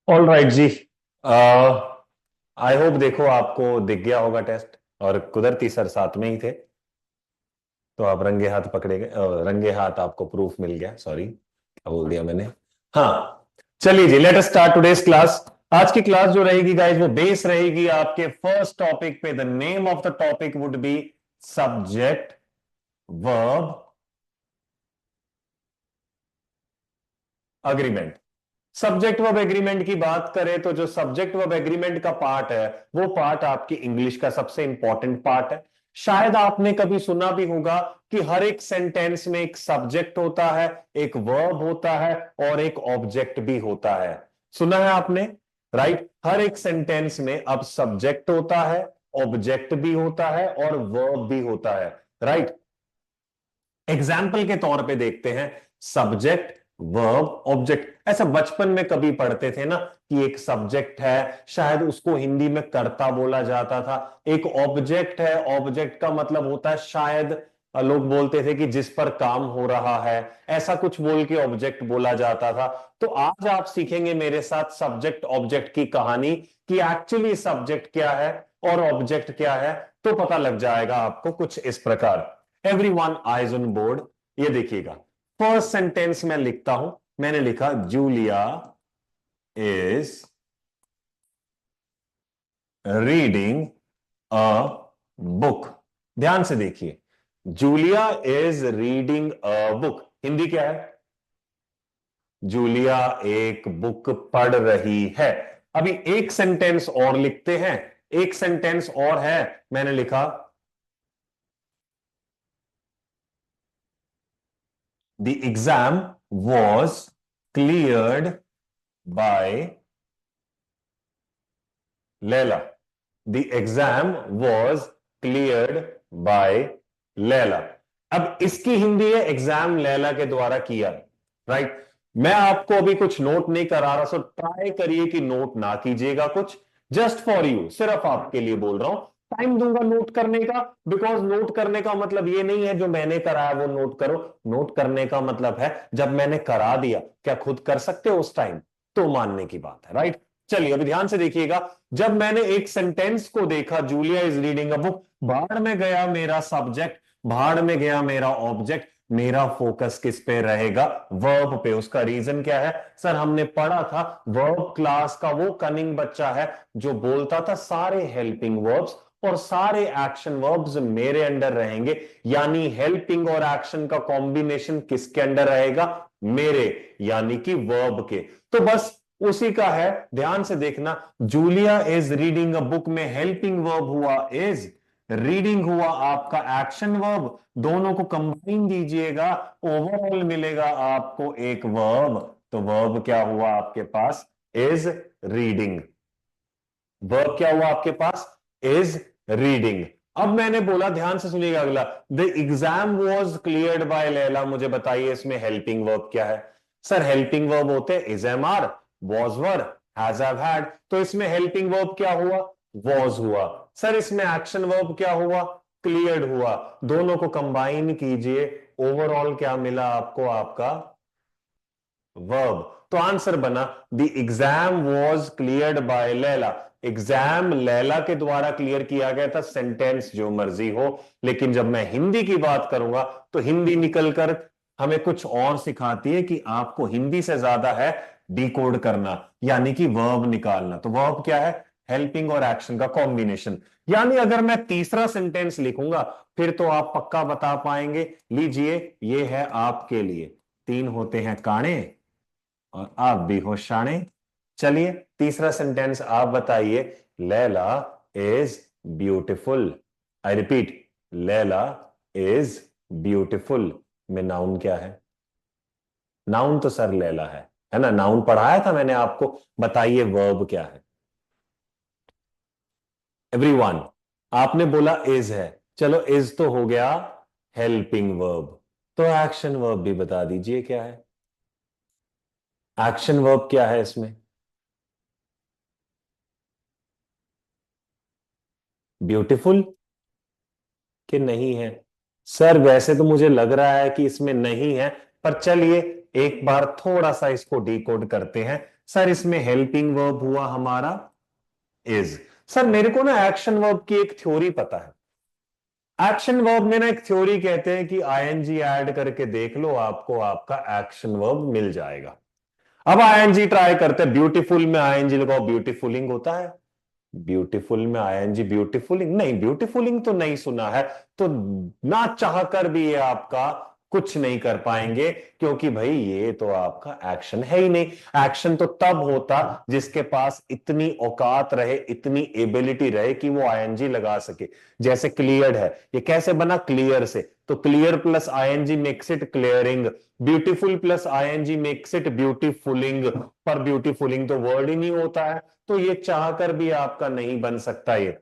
All right जी। I hope देखो आपको दिख गया होगा टेस्ट। और कुदरती सर साथ में ही थे, तो आप रंगे हाथ पकड़े गए, रंगे हाथ आपको प्रूफ मिल गया। सॉरी, क्या बोल दिया मैंने। हाँ, चलिए जी, let us start today's class. आज की क्लास जो रहेगी गाइस, वो बेस रहेगी आपके फर्स्ट टॉपिक पे। The name of the topic would be subject verb agreement. Subject verb agreement की बात करें तो जो सब्जेक्ट वर्ब एग्रीमेंट का पार्ट है, वो पार्ट आपकी इंग्लिश का सबसे इंपॉर्टेंट पार्ट है। शायद आपने कभी सुना भी होगा कि हर एक सेंटेंस में एक सब्जेक्ट होता है, एक वर्ब होता है और एक ऑब्जेक्ट भी होता है। सुना है आपने? राइट। हर एक सेंटेंस में अब सब्जेक्ट होता है, ऑब्जेक्ट भी होता है और वर्ब भी होता है। राइट। एग्जाम्पल के तौर पे देखते हैं, सब्जेक्ट वर्ब ऑब्जेक्ट। ऐसा बचपन में कभी पढ़ते थे ना कि एक सब्जेक्ट है, शायद उसको हिंदी में कर्ता बोला जाता था। एक ऑब्जेक्ट है, ऑब्जेक्ट का मतलब होता है शायद लोग बोलते थे कि जिस पर काम हो रहा है, ऐसा कुछ बोल के ऑब्जेक्ट बोला जाता था। तो आज आप सीखेंगे मेरे साथ सब्जेक्ट ऑब्जेक्ट की कहानी कि एक्चुअली सब्जेक्ट क्या है और ऑब्जेक्ट क्या है। तो पता लग जाएगा आपको कुछ इस प्रकार। Everyone eyes on board. ये देखिएगा, फर्स्ट सेंटेंस में लिखता हूं। मैंने लिखा Julia is reading a book. ध्यान से देखिए, Julia is reading a book. Hindi क्या है? जूलिया एक बुक पढ़ रही है। अभी एक सेंटेंस और लिखते हैं। एक सेंटेंस और है, मैंने लिखा the exam was cleared by Laila. The exam was cleared by Laila. अब इसकी हिंदी है एग्जाम लैला के द्वारा किया। राइट। मैं आपको अभी कुछ नोट नहीं करा रहा, सो ट्राई करिए कि नोट ना कीजिएगा कुछ। जस्ट फॉर यू, सिर्फ आपके लिए बोल रहा हूं। टाइम दूंगा नोट करने का, बिकॉज नोट करने का मतलब ये नहीं है जो मैंने कराया वो नोट करो। नोट करने का मतलब है जब मैंने करा दिया, क्या खुद कर सकते हो उस टाइम? तो मानने की बात है। राइट। चलिए अभी ध्यान से देखिएगा। जब मैंने एक सेंटेंस को देखा, Julia is reading a book, भाड़ में गया मेरा सब्जेक्ट, भाड़ में गया मेरा ऑब्जेक्ट। मेरा फोकस किस पे रहेगा? वर्ब पे। उसका रीजन क्या है? सर हमने पढ़ा था वर्ब क्लास का वो कनिंग बच्चा है जो बोलता था सारे हेल्पिंग वर्ब्स और सारे एक्शन वर्ब्स मेरे अंडर रहेंगे। यानी हेल्पिंग और एक्शन का कॉम्बिनेशन किसके अंडर रहेगा? मेरे, यानी कि वर्ब के। तो बस उसी का है, ध्यान से देखना। Julia is reading a book में हेल्पिंग वर्ब हुआ इज, रीडिंग हुआ आपका एक्शन वर्ब। दोनों को कंबाइन दीजिएगा, ओवरऑल मिलेगा आपको एक वर्ब। तो वर्ब क्या हुआ आपके पास? Is reading. वर्ब क्या हुआ आपके पास? Is reading. अब मैंने बोला, ध्यान से सुनिएगा अगला, the exam was cleared by Laila. मुझे बताइए इसमें हेल्पिंग वर्ब क्या है? सर हेल्पिंग वर्ब होते हैं is am are, was were, has have had. तो इसमें हेल्पिंग वर्ब क्या हुआ? वॉज हुआ। सर इसमें एक्शन वर्ब क्या हुआ? क्लियर्ड हुआ। दोनों को कंबाइन कीजिए, ओवरऑल क्या मिला आपको? आपका वर्ब। तो आंसर बना the exam was cleared by Laila. Exam Laila के द्वारा क्लियर किया गया था। सेंटेंस जो मर्जी हो, लेकिन जब मैं हिंदी की बात करूंगा तो हिंदी निकलकर हमें कुछ और सिखाती है कि आपको हिंदी से ज्यादा है डिकोड करना, यानी कि वर्ब निकालना। तो वर्ब क्या है? हेल्पिंग और एक्शन का कॉम्बिनेशन। यानी अगर मैं तीसरा सेंटेंस लिखूंगा फिर तो आप पक्का बता पाएंगे। लीजिए, ये है आपके लिए। तीन होते हैं काणे और आप भी हो शाणे। चलिए तीसरा सेंटेंस आप बताइए। Laila is beautiful. I repeat, Laila is beautiful में नाउन क्या है? नाउन तो सर लैला है ना? नाउन पढ़ाया था मैंने आपको। बताइए वर्ब क्या है? एवरीवन, आपने बोला इज है। चलो इज तो हो गया हेल्पिंग वर्ब, तो एक्शन वर्ब भी बता दीजिए क्या है? एक्शन वर्ब क्या है इसमें? ब्यूटीफुल कि नहीं है? सर वैसे तो मुझे लग रहा है कि इसमें नहीं है, पर चलिए एक बार थोड़ा सा इसको डिकोड करते हैं। सर इसमें हेल्पिंग वर्ब हुआ हमारा इज। सर मेरे को ना एक्शन वर्ब की एक थ्योरी पता है। एक्शन वर्ब में ना एक थ्योरी कहते हैं कि आईएनजी ऐड करके देख लो, आपको आपका एक्शन वर्ब मिल जाएगा। अब आईएनजी ट्राई करते हैं। ब्यूटीफुल में आईएनजी लगाओ, ब्यूटीफुलिंग होता है। ब्यूटीफुल में आईएनजी ब्यूटीफुलिंग नहीं, ब्यूटीफुलिंग तो नहीं सुना है। तो ना चाहकर भी ये आपका कुछ नहीं कर पाएंगे, क्योंकि भाई ये तो आपका एक्शन है ही नहीं। एक्शन तो तब होता जिसके पास इतनी औकात रहे, इतनी एबिलिटी रहे कि वो आईएनजी लगा सके। जैसे क्लियर्ड है, ये कैसे बना? क्लियर से। तो clear plus I N G makes it clearing. Beautiful plus I N G makes it beautifuling. पर ब्यूटीफुलिंग तो वर्ड ही नहीं होता है, तो ये चाहकर भी आपका नहीं बन सकता ये।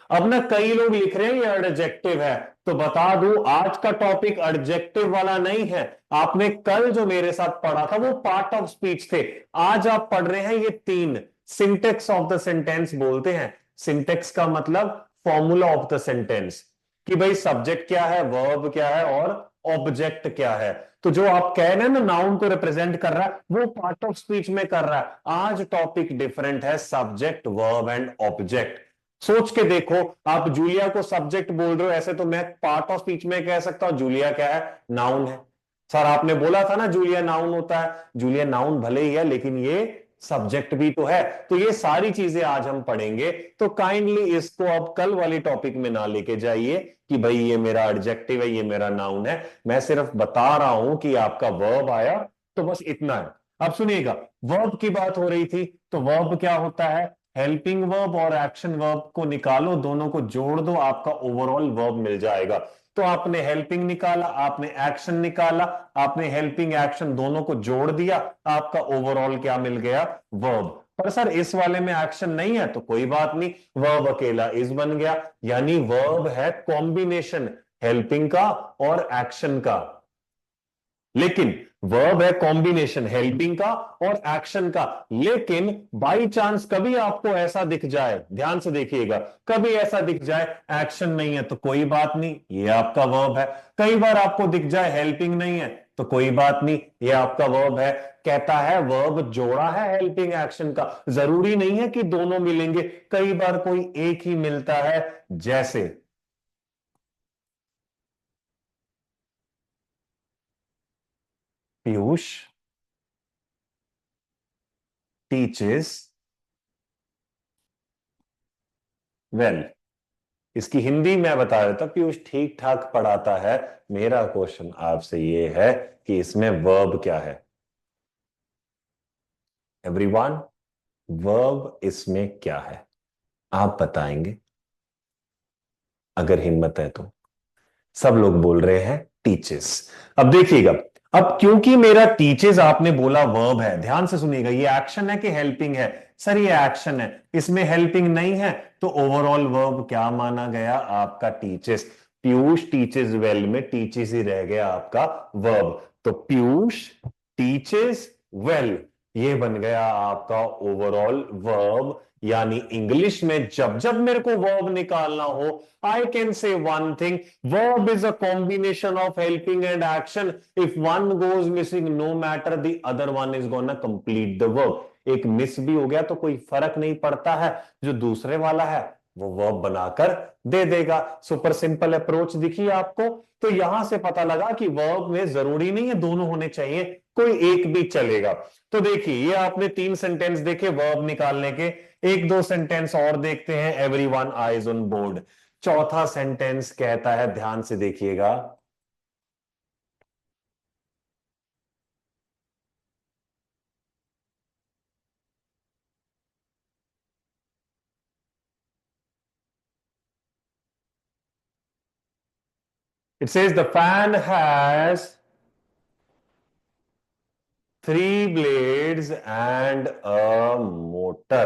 अब ना कई लोग लिख रहे हैं ये एडजेक्टिव है, तो बता दूं आज का टॉपिक एडजेक्टिव वाला नहीं है। आपने कल जो मेरे साथ पढ़ा था वो पार्ट ऑफ स्पीच थे। आज आप पढ़ रहे हैं ये तीन सिंटेक्स ऑफ द सेंटेंस बोलते हैं। सिंटेक्स का मतलब फॉर्मूला ऑफ द सेंटेंस, कि भाई सब्जेक्ट क्या है, वर्ब क्या है और ऑब्जेक्ट क्या है। तो जो आप कह रहे हैं ना नाउन को रिप्रेजेंट कर रहा है, वो पार्ट ऑफ स्पीच में कर रहा है। आज टॉपिक डिफरेंट है, सब्जेक्ट वर्ब एंड ऑब्जेक्ट। सोच के देखो, आप जूलिया को सब्जेक्ट बोल रहे हो, ऐसे तो मैं पार्ट ऑफ स्पीच में कह सकता हूं जूलिया क्या है, नाउन है। सर आपने बोला था ना जूलिया नाउन होता है। जूलिया नाउन भले ही है, लेकिन ये सब्जेक्ट भी तो है। तो ये सारी चीजें आज हम पढ़ेंगे। तो काइंडली इसको अब कल वाली टॉपिक में ना लेके जाइए कि भाई ये मेरा एडजेक्टिव है, ये मेरा नाउन है। मैं सिर्फ बता रहा हूं कि आपका वर्ब आया, तो बस इतना है। अब सुनिएगा, वर्ब की बात हो रही थी, तो वर्ब क्या होता है? हेल्पिंग वर्ब और एक्शन वर्ब को निकालो, दोनों को जोड़ दो, आपका ओवरऑल वर्ब मिल जाएगा। तो आपने हेल्पिंग निकाला, आपने एक्शन निकाला, आपने हेल्पिंग एक्शन दोनों को जोड़ दिया, आपका ओवरऑल क्या मिल गया? वर्ब। पर सर इस वाले में एक्शन नहीं है, तो कोई बात नहीं, वर्ब अकेला इज बन गया। यानी वर्ब है कॉम्बिनेशन हेल्पिंग का और एक्शन का। लेकिन वर्ब है कॉम्बिनेशन हेल्पिंग का और एक्शन का। लेकिन बाई चांस कभी आपको ऐसा दिख जाए, ध्यान से देखिएगा, कभी ऐसा दिख जाए एक्शन नहीं है, तो कोई बात नहीं, ये आपका वर्ब है। कई बार आपको दिख जाए हेल्पिंग नहीं है, तो कोई बात नहीं, ये आपका वर्ब है। कहता है वर्ब जोड़ा है हेल्पिंग एक्शन का। जरूरी नहीं है कि दोनों मिलेंगे, कई बार कोई एक ही मिलता है। जैसे पीयूष टीचेस वेल। इसकी हिंदी मैं बता देता, पीयूष ठीक ठाक पढ़ाता है। मेरा क्वेश्चन आपसे ये है कि इसमें वर्ब क्या है? एवरीवन, वर्ब इसमें क्या है? आप बताएंगे अगर हिम्मत है तो। सब लोग बोल रहे हैं टीचेस। अब देखिएगा, अब क्योंकि मेरा टीचेस आपने बोला वर्ब है, ध्यान से सुनिएगा, ये एक्शन है कि हेल्पिंग है? सर ये एक्शन है, इसमें हेल्पिंग नहीं है, तो ओवरऑल वर्ब क्या माना गया? आपका टीचेस। पीयूष टीचेस वेल में टीचेस ही रह गया आपका वर्ब। तो पीयूष टीचेस वेल, ये बन गया आपका ओवरऑल वर्ब। यानी इंग्लिश में जब जब मेरे को वर्ब निकालना हो, I can say one thing. Verb is a combination of helping and action. If one goes missing, no matter the other one is gonna complete the verb. एक miss भी हो गया तो कोई फर्क नहीं पड़ता है, जो दूसरे वाला है वो वर्ब बनाकर दे देगा। सुपर सिंपल अप्रोच दिखी आपको? तो यहां से पता लगा कि वर्ब में जरूरी नहीं है दोनों होने चाहिए, कोई एक भी चलेगा। तो देखिए, ये आपने तीन सेंटेंस देखे वर्ब निकालने के। एक दो सेंटेंस और देखते हैं। Everyone eyes on board. चौथा सेंटेंस कहता है, ध्यान से देखिएगा, it says the fan has three blades and a motor.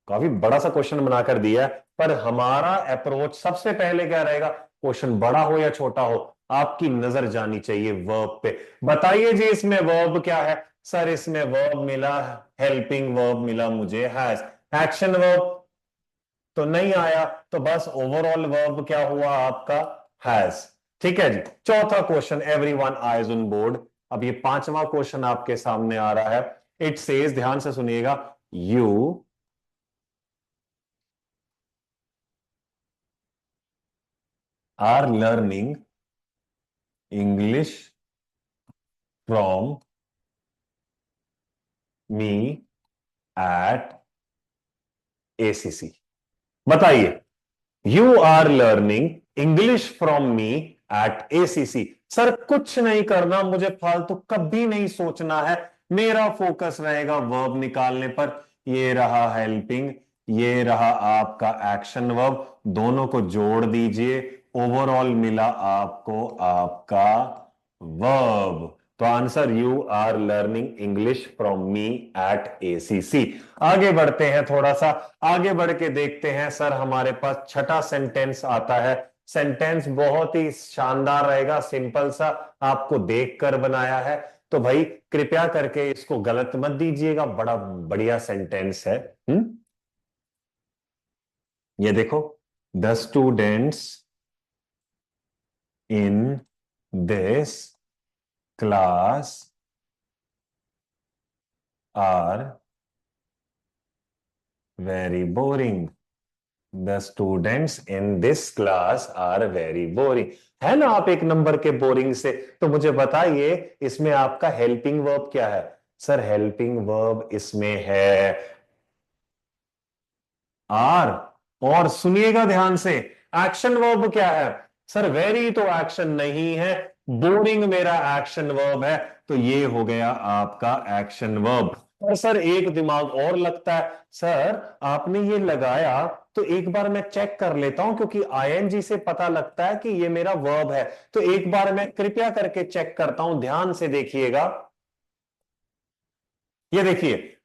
काफी बड़ा सा क्वेश्चन बनाकर दिया है, पर हमारा अप्रोच सबसे पहले क्या रहेगा? क्वेश्चन बड़ा हो या छोटा हो, आपकी नजर जानी चाहिए वर्ब पे। बताइए जी इसमें वर्ब क्या है? सर इसमें वर्ब मिला, हेल्पिंग वर्ब मिला मुझे, हैज। एक्शन वर्ब तो नहीं आया, तो बस ओवरऑल वर्ब क्या हुआ आपका? हैज। ठीक है जी। चौथा question, everyone eyes on board, अब ये पांचवा क्वेश्चन आपके सामने आ रहा है। इट सेज, ध्यान से सुनिएगा, you are learning English from me at ACC. बताइए, you are learning English from me at ACC. Sir कुछ नहीं करना, मुझे फालतू कभी नहीं सोचना है, मेरा फोकस रहेगा वर्ब निकालने पर। ये रहा हेल्पिंग, ये रहा आपका एक्शन वर्ब, दोनों को जोड़ दीजिए, ओवरऑल मिला आपको आपका वर्ब। तो answer, you are learning English from me at ACC. आगे बढ़ते हैं, थोड़ा सा आगे बढ़ के देखते हैं। सर हमारे पास छठा सेंटेंस आता है। सेंटेंस बहुत ही शानदार रहेगा, सिंपल सा, आपको देखकर बनाया है, तो भाई कृपया करके इसको गलत मत दीजिएगा, बड़ा बढ़िया सेंटेंस है। ये देखो, the students in this class are very boring. The students in this class are very boring. है ना आप एक नंबर के बोरिंग से। तो मुझे बताइए, इसमें आपका हेल्पिंग वर्ब क्या है? सर हेल्पिंग वर्ब इसमें है आर। और सुनिएगा ध्यान से, एक्शन वर्ब क्या है? सर वेरी तो एक्शन नहीं है, बोरिंग मेरा एक्शन वर्ब है, तो ये हो गया आपका एक्शन वर्ब। और सर एक दिमाग और लगता है, सर आपने ये लगाया तो एक बार मैं चेक कर लेता हूं, क्योंकि आईएनजी से पता लगता है कि ये मेरा वर्ब है, तो एक बार मैं कृपया करके चेक करता हूं, ध्यान से देखिएगा। ये देखिए,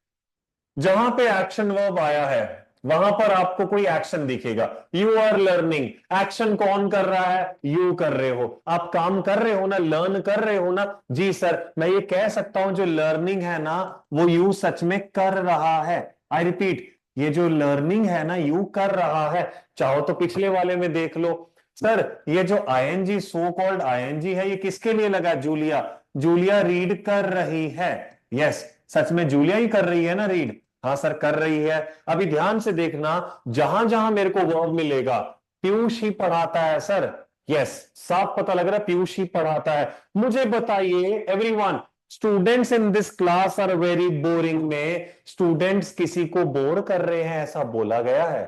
जहां पे एक्शन वर्ब आया है वहां पर आपको कोई एक्शन दिखेगा। यू आर लर्निंग, एक्शन कौन कर रहा है? यू कर रहे हो, आप काम कर रहे हो ना, लर्न कर रहे हो ना। जी सर, मैं ये कह सकता हूं जो लर्निंग है ना, वो यू सच में कर रहा है। आई रिपीट, ये जो लर्निंग है ना, यू कर रहा है। चाहो तो पिछले वाले में देख लो। सर ये जो आईएनजी, सो कॉल्ड आईएनजी है, ये किसके लिए लगा? जूलिया। जूलिया रीड कर रही है। यस, सच में जूलिया ही कर रही है ना रीड। हाँ सर कर रही है। अभी ध्यान से देखना, जहां जहां मेरे को वर्ब मिलेगा, पीयूष ही पढ़ाता है सर। यस, साफ पता लग रहा है पीयूष ही पढ़ाता है। मुझे बताइए everyone, students in this class are very boring में स्टूडेंट्स किसी को बोर कर रहे हैं ऐसा बोला गया है?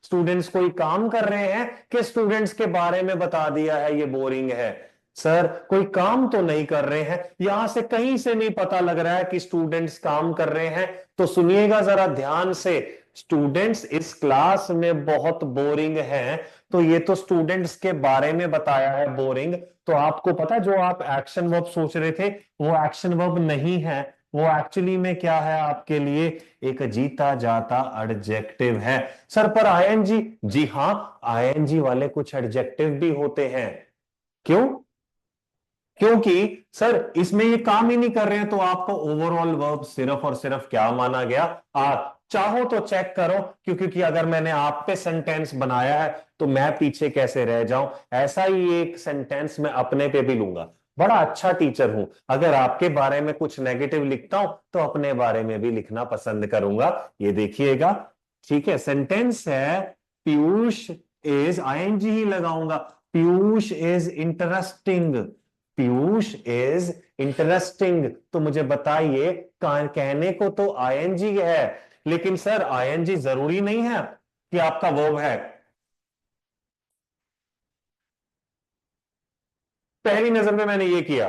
स्टूडेंट्स कोई काम कर रहे हैं कि स्टूडेंट्स के बारे में बता दिया है ये बोरिंग है? सर कोई काम तो नहीं कर रहे हैं, यहां से कहीं से नहीं पता लग रहा है कि स्टूडेंट्स काम कर रहे हैं। तो सुनिएगा जरा ध्यान से, स्टूडेंट्स इस क्लास में बहुत बोरिंग हैं, तो ये तो स्टूडेंट्स के बारे में बताया है बोरिंग। तो आपको पता, जो आप एक्शन वर्ब सोच रहे थे वो एक्शन वर्ब नहीं है, वो एक्चुअली में क्या है आपके लिए? एक जीता जाता एडजेक्टिव है। सर पर आईएनजी, जी हां, आईएनजी वाले कुछ एडजेक्टिव भी होते हैं। क्यों? क्योंकि सर इसमें ये काम ही नहीं कर रहे हैं, तो आपको ओवरऑल वर्ब सिर्फ और सिर्फ क्या माना गया? आर। चाहो तो चेक करो, क्योंकि अगर मैंने आप पे सेंटेंस बनाया है तो मैं पीछे कैसे रह जाऊं। ऐसा ही एक सेंटेंस मैं अपने पे भी लूंगा। बड़ा अच्छा टीचर हूं, अगर आपके बारे में कुछ नेगेटिव लिखता हूं तो अपने बारे में भी लिखना पसंद करूंगा। ये देखिएगा, ठीक है, सेंटेंस है पीयूष इज, आईएनजी ही लगाऊंगा, Piyush is interesting. Piyush is interesting, तो मुझे बताइए, कहने को तो आईएनजी है, लेकिन सर आईएनजी जरूरी नहीं है कि आपका वर्ब है। पहली नजर में मैंने ये किया,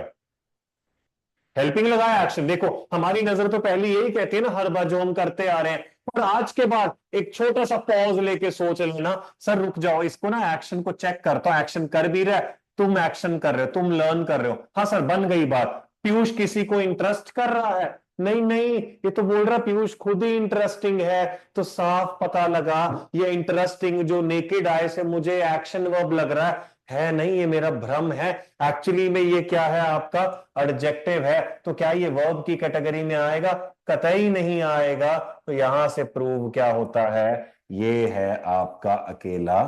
हेल्पिंग लगाया, एक्शन। देखो हमारी नजर तो पहले यही कहती है ना, हर बार जो हम करते आ रहे हैं, पर आज के बाद एक छोटा सा पॉज लेके सोच लेना, सर रुक जाओ, इसको ना एक्शन को चेक करता हूं, एक्शन कर भी रहा है, तुम एक्शन कर रहे हो, तुम लर्न कर रहे हो। हाँ सर बन गई बात, पीयूष किसी को इंटरेस्ट कर रहा है? नहीं नहीं, ये तो बोल रहा पीयूष खुद ही इंटरेस्टिंग है। तो साफ पता लगा, ये इंटरेस्टिंग जो नेकेड आई से मुझे एक्शन वर्ब लग रहा है नहीं, ये मेरा भ्रम है। एक्चुअली में ये क्या है आपका? एडजेक्टिव है। तो क्या ये वर्ब की कैटेगरी में आएगा? कतई नहीं आएगा। तो यहां से प्रूव क्या होता है? ये है आपका अकेला।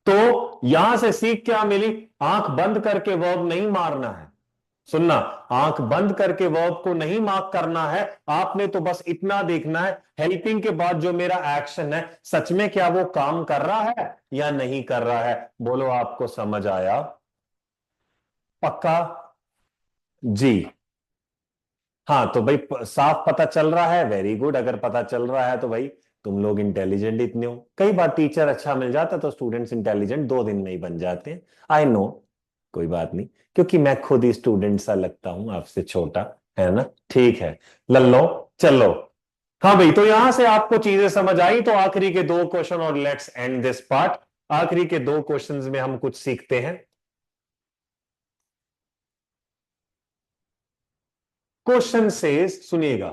तो यहां से सीख क्या मिली? आंख बंद करके वर्ब नहीं मारना है, सुनना, आंख बंद करके वर्ब को नहीं मार्क करना है, आपने तो बस इतना देखना है हेल्पिंग के बाद जो मेरा एक्शन है सच में क्या वो काम कर रहा है या नहीं कर रहा है। बोलो आपको समझ आया? पक्का? जी। हाँ तो भाई साफ पता चल रहा है, वेरी गुड। अगर पता चल रहा है तो भाई तुम लोग इंटेलिजेंट इतने हो। कई बार टीचर अच्छा मिल जाता तो स्टूडेंट्स इंटेलिजेंट 2 दिन में ही बन जाते हैं। आई नो, कोई बात नहीं, क्योंकि मैं खुद ही स्टूडेंट सा लगता हूं, आपसे छोटा, है ना? ठीक है, लल्लो, चलो। हाँ भाई, तो यहां से आपको चीजें समझ आई, तो आखिरी के 2 क्वेश्चन और लेट्स एंड दिस पार्ट। आखिरी के 2 क्वेश्चंस में हम कुछ सीखते हैं। क्वेश्चन से सुनिएगा,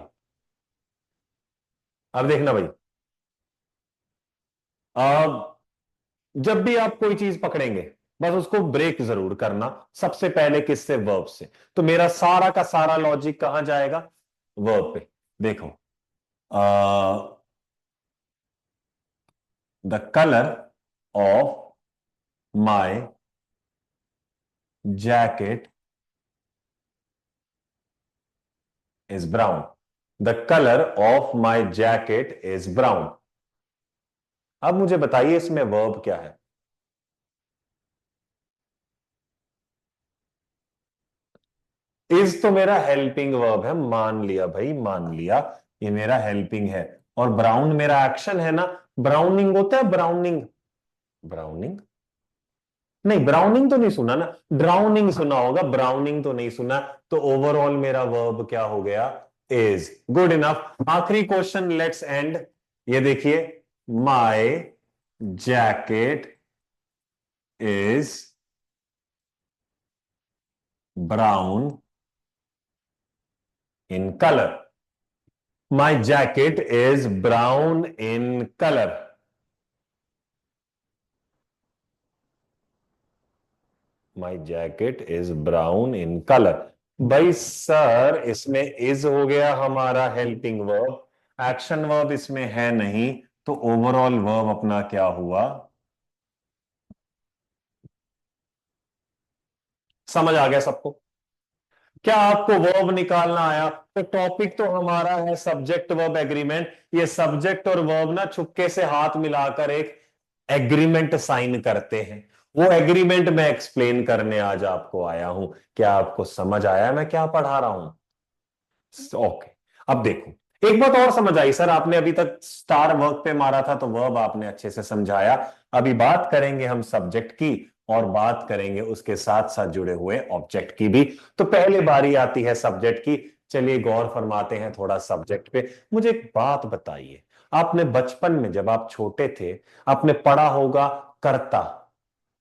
अब देखना भाई। अब जब भी आप कोई चीज पकड़ेंगे बस उसको ब्रेक जरूर करना, सबसे पहले किससे? वर्ब से। तो मेरा सारा का सारा लॉजिक कहां जाएगा? वर्ब पे। देखो, the colour of my jacket is brown. The colour of my jacket is brown. अब मुझे बताइए इसमें वर्ब क्या है? इज तो मेरा हेल्पिंग वर्ब है, मान लिया भाई, मान लिया, ये मेरा हेल्पिंग है। और ब्राउन मेरा एक्शन है ना। ब्राउनिंग होता है, ब्राउनिंग। ब्राउनिंग नहीं, ब्राउनिंग तो नहीं सुना ना। ड्राउनिंग सुना होगा, ब्राउनिंग तो नहीं सुना। तो ओवरऑल मेरा वर्ब क्या हो गया? इज। Good enough. आखिरी क्वेश्चन, लेट्स एंड। ये देखिए, my jacket is brown in colour. My jacket is brown in colour. My jacket is brown in colour. भाई सर, इसमें इज हो गया हमारा हेल्पिंग वर्ब, एक्शन वर्ब इसमें है नहीं, तो ओवरऑल वर्ब अपना क्या हुआ? समझ आ गया सबको? क्या आपको वर्ब निकालना आया? तो टॉपिक तो हमारा है सब्जेक्ट वर्ब एग्रीमेंट। ये सब्जेक्ट और वर्ब ना छुपके से हाथ मिलाकर एक एग्रीमेंट साइन करते हैं। वो एग्रीमेंट मैं एक्सप्लेन करने आज आपको आया हूं। क्या आपको समझ आया मैं क्या पढ़ा रहा हूं? ओके। अब देखो, एक बात और समझ आई सर, आपने अभी तक स्टार वर्क पे मारा था तो वर्ब आपने अच्छे से समझाया। अभी बात करेंगे हम सब्जेक्ट की, और बात करेंगे उसके साथ साथ जुड़े हुए ऑब्जेक्ट की भी। तो पहले बारी आती है सब्जेक्ट की। चलिए गौर फरमाते हैं थोड़ा सब्जेक्ट पे। मुझे एक बात बताइए, आपने बचपन में जब आप छोटे थे आपने पढ़ा होगा कर्ता।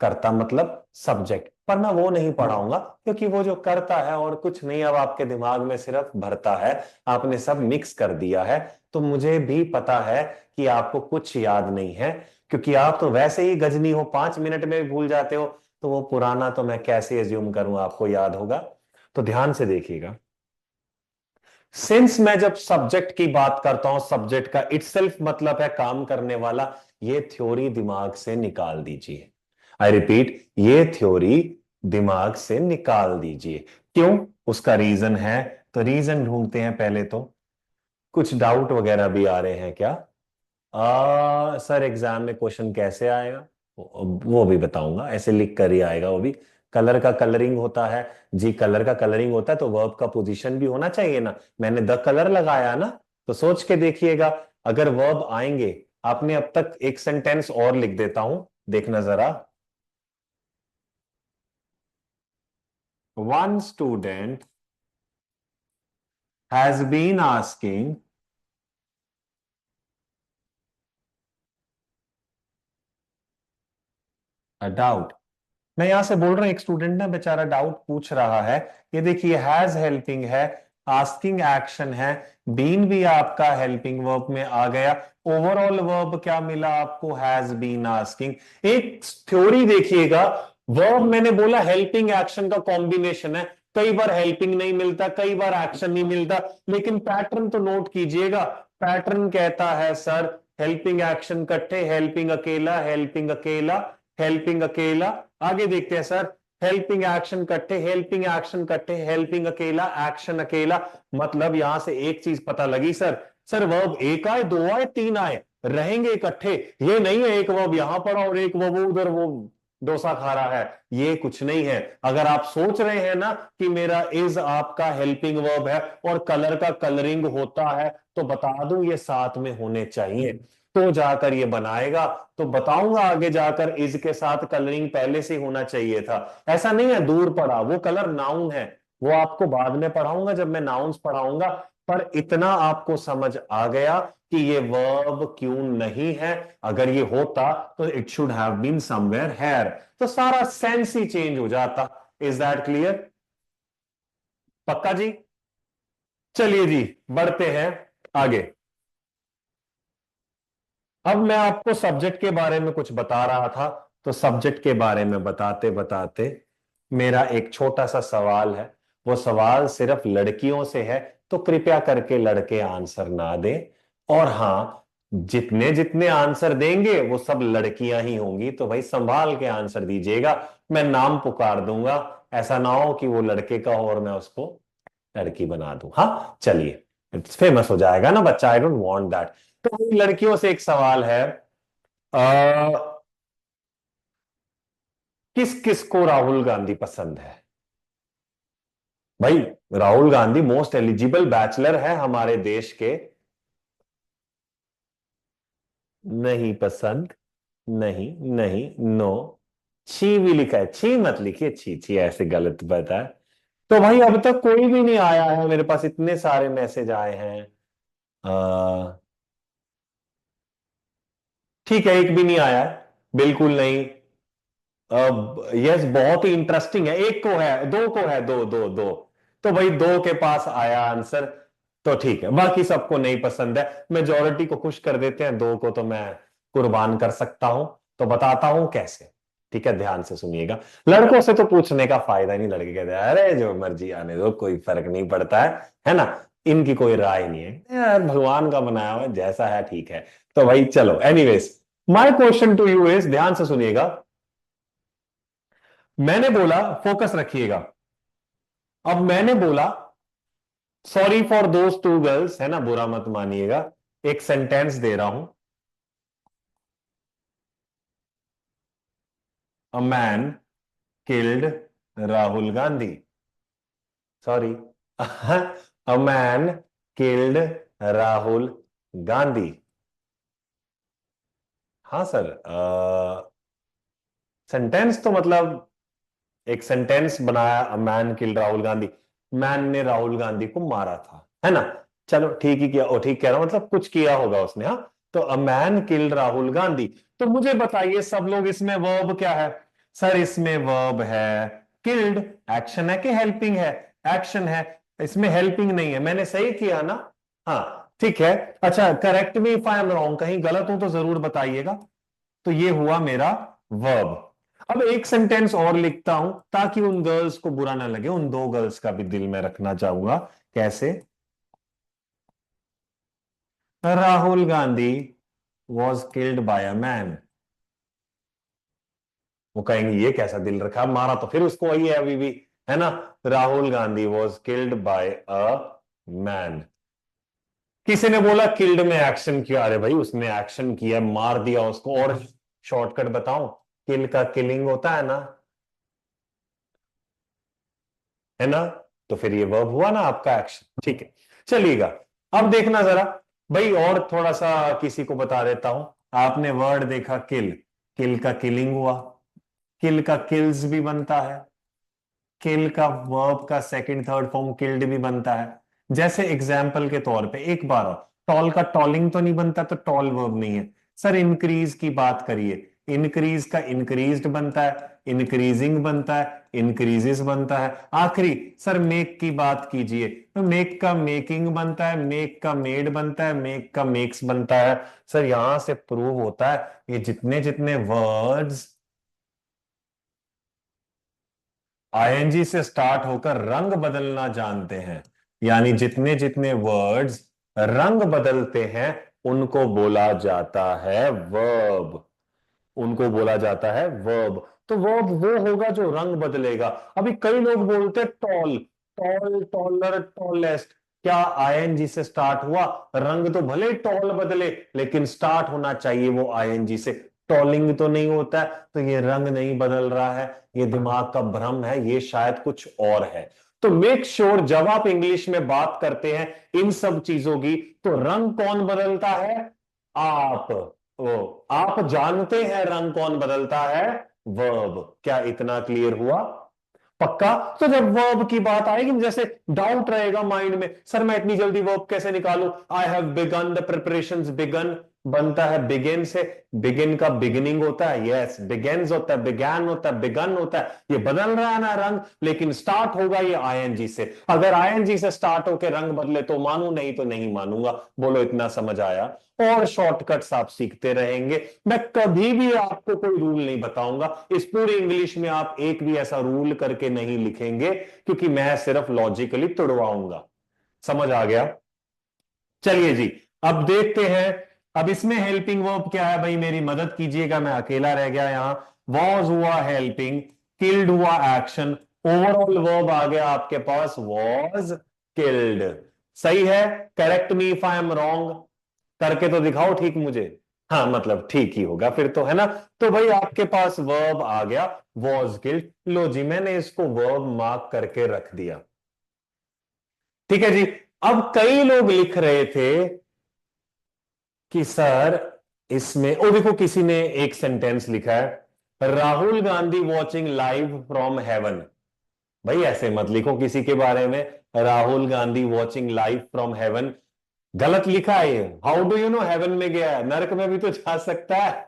कर्ता मतलब सब्जेक्ट, पर मैं वो नहीं पढ़ाऊंगा, क्योंकि वो जो करता है और कुछ नहीं, अब आपके दिमाग में सिर्फ भरता है। आपने सब मिक्स कर दिया है। तो मुझे भी पता है कि आपको कुछ याद नहीं है, क्योंकि आप तो वैसे ही गजनी हो, 5 मिनट में भी भूल जाते हो। तो वो पुराना तो मैं कैसे एज्यूम करूं आपको याद होगा? तो ध्यान से देखिएगा। सिंस मैं जब सब्जेक्ट की बात करता हूं, सब्जेक्ट का इटसेल्फ मतलब है काम करने वाला। ये थ्योरी दिमाग से निकाल दीजिए। आई रिपीट, ये थ्योरी दिमाग से निकाल दीजिए। क्यों? उसका रीजन है। तो रीजन ढूंढते हैं पहले तो। कुछ डाउट वगैरह भी आ रहे हैं क्या? सर एग्जाम में क्वेश्चन कैसे आएगा? वो भी बताऊंगा, ऐसे लिख कर ही आएगा वो भी। कलर का कलरिंग होता है। जी, कलर का कलरिंग होता है तो वर्ब का पोजीशन भी होना चाहिए ना। मैंने द कलर लगाया ना। तो सोच के देखिएगा, अगर वर्ब आएंगे। आपने अब तक एक सेंटेंस और लिख देता हूं, देखना जरा। One student has been asking a doubt. मैं यहां से बोल रहा हूं, एक स्टूडेंट ना बेचारा डाउट पूछ रहा है। ये देखिए, हैज हेल्पिंग है, आस्किंग एक्शन है, बीन भी आपका हेल्पिंग वर्ब में आ गया। ओवरऑल वर्ब क्या मिला आपको? Has been asking. एक थ्योरी देखिएगा, वर्ब मैंने बोला हेल्पिंग एक्शन का कॉम्बिनेशन है। कई बार हेल्पिंग नहीं मिलता, कई बार एक्शन नहीं मिलता, लेकिन पैटर्न तो नोट कीजिएगा। पैटर्न कहता है सर, हेल्पिंग एक्शन इकट्ठे, हेल्पिंग अकेला, हेल्पिंग अकेला, हेल्पिंग अकेला। आगे देखते हैं सर। हेल्पिंग एक्शन इकट्ठे, हेल्पिंग एक्शन इकट्ठे, हेल्पिंग अकेला, एक्शन अकेला। मतलब यहां से एक चीज पता लगी सर, सर वर्ब एक आए, दो आए, तीन आए, रहेंगे इकट्ठे। ये नहीं है एक वर्ब यहां पड़ा और एक वर्ब उधर वो डोसा खा रहा है, ये कुछ नहीं है। अगर आप सोच रहे हैं ना कि मेरा इज आपका हेल्पिंग वर्ब है और कलर का कलरिंग होता है, तो बता दूं ये साथ में होने चाहिए, तो जाकर ये बनाएगा। तो बताऊंगा आगे जाकर इज के साथ कलरिंग पहले से होना चाहिए था, ऐसा नहीं है दूर पड़ा, वो कलर नाउन है, वो आपको बाद में पढ़ाऊंगा जब मैं नाउन्स पढ़ाऊंगा। पर इतना आपको समझ आ गया कि ये वर्ब क्यों नहीं है, अगर ये होता तो it should have been somewhere here, तो सारा सेंस ही चेंज हो जाता। Is that clear? पक्का जी? चलिए जी, बढ़ते हैं आगे। अब मैं आपको सब्जेक्ट के बारे में कुछ बता रहा था, तो सब्जेक्ट के बारे में बताते बताते मेरा एक छोटा सा सवाल है, वो सवाल सिर्फ लड़कियों से है, तो कृपया करके लड़के आंसर ना दें। और हां, जितने जितने आंसर देंगे वो सब लड़कियां ही होंगी, तो भाई संभाल के आंसर दीजिएगा, मैं नाम पुकार दूंगा, ऐसा ना हो कि वो लड़के का हो और मैं उसको लड़की बना दूं। हाँ चलिए, फेमस हो जाएगा ना बच्चा, आई डोंट वांट दैट। तो लड़कियों से एक सवाल है, आ, किस किस को राहुल गांधी पसंद है? भाई Rahul Gandhi most eligible bachelor है हमारे देश के। नहीं पसंद, नहीं नहीं, नो। छी भी लिखा है, छी मत लिखिए, छी छी ऐसे गलत बात है। तो भाई अब तक कोई भी नहीं आया है, मेरे पास इतने सारे मैसेज आए हैं। ठीक है, एक भी नहीं आया है, बिल्कुल नहीं। यस, बहुत ही इंटरेस्टिंग है, एक को है, दो को है, दो दो दो, तो भाई दो के पास आया आंसर, तो ठीक है। बाकी सबको नहीं पसंद है, मेजोरिटी को खुश कर देते हैं, दो को तो मैं कुर्बान कर सकता हूं। तो बताता हूं कैसे, ठीक है, ध्यान से सुनिएगा। लड़कों से तो पूछने का फायदा नहीं, लड़के कहते हैं अरे जो मर्जी आने दो, कोई फर्क नहीं पड़ता है ना, इनकी कोई राय नहीं है यार, भगवान का बनाया हुआ है, जैसा है ठीक है। तो भाई चलो, anyways, my question to you is, ध्यान से सुनिएगा। मैंने बोला, फोकस रखिएगा, अब मैंने बोला, sorry for those two girls, है ना, बुरा मत मानिएगा, एक सेंटेंस दे रहा हूं। A man killed Rahul Gandhi, sorry, a man killed Rahul Gandhi. हाँ सर, सेंटेंस तो मतलब एक सेंटेंस बनाया, a man killed Rahul Gandhi, man ने राहुल गांधी को मारा था, है ना। चलो ठीक ही किया, ओ ठीक कह रहा हूं, मतलब कुछ किया होगा उसने, हाँ। तो a man killed Rahul Gandhi. तो मुझे बताइए सब लोग, इसमें वर्ब क्या है? सर इसमें वर्ब है किल्ड, एक्शन है कि हेल्पिंग है? एक्शन है, इसमें हेल्पिंग नहीं है, मैंने सही किया ना? हाँ ठीक है। अच्छा, correct me if I am wrong, कहीं गलत हूं तो जरूर बताइएगा। तो ये हुआ मेरा वर्ब। अब एक सेंटेंस और लिखता हूं ताकि उन गर्ल्स को बुरा ना लगे, उन दो गर्ल्स का भी दिल में रखना चाहूंगा। कैसे? Rahul Gandhi was killed by a man. वो कहेंगे ये कैसा दिल रखा, मारा तो फिर उसको वही है अभी भी, है ना। Rahul Gandhi was killed by a man. किसी ने बोला किल्ड में एक्शन किया, अरे भाई उसने एक्शन किया, मार दिया उसको। और शॉर्टकट बताऊं, किल का किलिंग होता है ना, है ना। तो फिर ये वर्ब हुआ ना आपका एक्शन, ठीक है। चलिएगा, अब देखना जरा भाई, और थोड़ा सा किसी को बता देता हूं। आपने वर्ड देखा किल, किल का किलिंग हुआ, किल का किल्स भी बनता है, किल का वर्ब का सेकंड थर्ड फॉर्म किल्ड भी बनता है। जैसे एग्जाम्पल के तौर पे एक बार, टॉल का टॉलिंग तो नहीं बनता, तो टॉल वर्ब नहीं है। सर इंक्रीज की बात करिए, इंक्रीज का इंक्रीज्ड बनता है, इंक्रीजिंग बनता है, इंक्रीजेस बनता है। आखिरी सर मेक की बात कीजिए, तो मेक का मेकिंग बनता है, मेक का मेड बनता है, मेक का मेक्स बनता है। सर यहां से प्रूव होता है ये जितने जितने वर्ड्स आईएनजी से स्टार्ट होकर रंग बदलना जानते हैं, यानी जितने जितने वर्ड्स रंग बदलते हैं, उनको बोला जाता है वर्ब, उनको बोला जाता है वर्ब। तो वो होगा जो रंग बदलेगा। अभी कई लोग बोलते हैं टॉल, टॉल, टॉलर, टॉलेस्ट, क्या आईएनजी से स्टार्ट हुआ? रंग तो भले टॉल बदले, लेकिन स्टार्ट होना चाहिए वो आईएनजी से। टॉलिंग तो नहीं होता है, तो ये रंग नहीं बदल रहा है, ये दिमाग का भ्रम है, ये शायद कुछ और है। तो मेक श्योर जब आप इंग्लिश में बात करते हैं इन सब चीजों की, तो रंग कौन बदलता है? आप। ओ, आप जानते हैं रंग कौन बदलता है? वर्ब। क्या इतना क्लियर हुआ? पक्का? तो जब वर्ब की बात आएगी, जैसे डाउट रहेगा माइंड में, सर मैं इतनी जल्दी वर्ब कैसे निकालूं? I have began the preparations, began बनता है बिगिन से, बिगिन का बिगिनिंग होता है, यस, बिगेन्स होता है, बिगैन होता है, बिगन होता है, ये बदल रहा है ना रंग, लेकिन स्टार्ट होगा ये आईएनजी से। अगर आईएनजी से स्टार्ट होकर रंग बदले तो मानू, नहीं तो नहीं मानूंगा। बोलो इतना समझ आया? और शॉर्टकट्स आप सीखते रहेंगे। मैं कभी भी आपको कोई रूल नहीं बताऊंगा, इस पूरे इंग्लिश में आप एक भी ऐसा रूल करके नहीं लिखेंगे, क्योंकि मैं सिर्फ लॉजिकली तुड़वाऊंगा। समझ आ गया? चलिए जी, अब देखते हैं। अब इसमें हेल्पिंग वर्ब क्या है भाई, मेरी मदद कीजिएगा, मैं अकेला रह गया यहां। वॉज हुआ हेल्पिंग, किल्ड हुआ एक्शन, ओवरऑल वर्ब आ गया आपके पास वॉज किल्ड। सही है? Correct me if I am wrong, करके तो दिखाओ ठीक मुझे। हाँ, मतलब ठीक ही होगा फिर तो, है ना? तो भाई आपके पास वर्ब आ गया वॉज किल्ड। लो जी, मैंने इसको वर्ब मार्क करके रख दिया। ठीक है जी। अब कई लोग लिख रहे थे कि सर इसमें, ओ देखो किसी ने एक सेंटेंस लिखा है, Rahul Gandhi watching live from heaven. भाई ऐसे मत लिखो किसी के बारे में, Rahul Gandhi watching live from heaven. गलत लिखा है ये। How do you know heaven में गया है? नरक में भी तो जा सकता है।